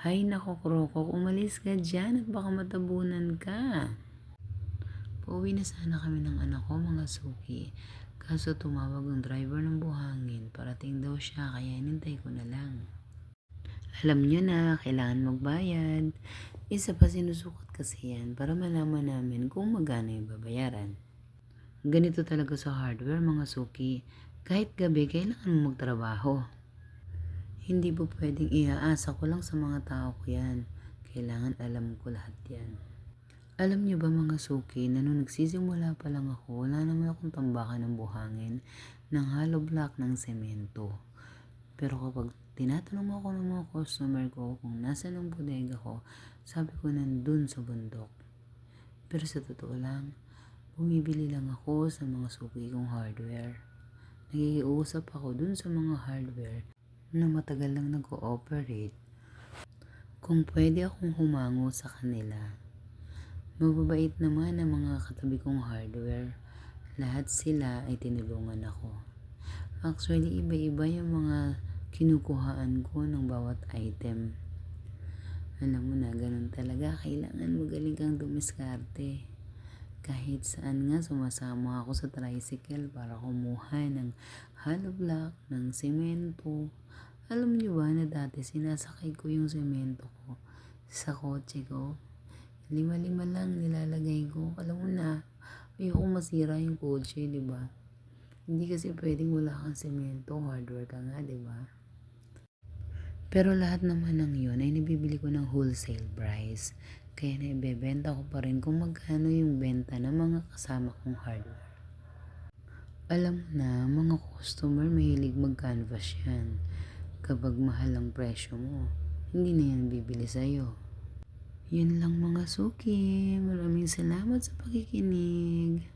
Hay nako, Krokok, umalis ka dyan at baka matabunan ka. Pauwi na sana kami ng anak ko, mga suki. Kaso tumawag ang driver ng buhangin. Parating daw siya, kaya inintay ko na lang. Alam nyo na, kailangan magbayad. Isa pa, sinusukat kasi yan para malaman namin kung magkano yung babayaran. Ganito talaga sa hardware, mga suki. Kahit gabi, kailangan mo magtrabaho. Hindi po pwedeng iaasa ko lang sa mga tao ko yan. Kailangan alam ko lahat yan. Alam niyo ba, mga suki, na nung nagsisimula pa lang ako, wala naman akong tambakan ng buhangin ng hollow block ng semento. Pero kapag tinatanong ako ng mga customer ko kung nasaan ang bodega ko, sabi ko nandun sa bundok. Pero sa totoo lang, bumibili lang ako sa mga suki kong hardware. Nakikiusap ako dun sa mga hardware na matagal lang nag-ooperate kung pwede akong humango sa kanila. Mababait naman ang mga katabi kong hardware. Lahat sila ay tinulungan ako. Actually, iba-iba yung mga kinukuhaan ko ng bawat item. Alam mo na, ganun talaga. Kailangan magaling kang dumiskarte. Kahit saan nga, sumasama ako sa tricycle para kumuha ng hollow block, ng semento. Alam niyo ba na dati sinasakay ko yung semento ko sa kotse ko? 5-5 lang nilalagay ko. Alam mo na, ayoko masira yung kotse, di ba? Hindi kasi pwedeng wala kang semento, hardware ka nga, di ba? Pero lahat naman ng yun ay nabibili ko ng wholesale price. Kaya naibebenta ko pa rin kung magkano yung benta ng mga kasama kong hardware. Alam mo na, mga customer mahilig mag-canvas yan. Kapag mahal ang presyo mo, hindi na yan bibili sa'yo. Yun lang, mga suki. Maraming salamat sa pakikinig.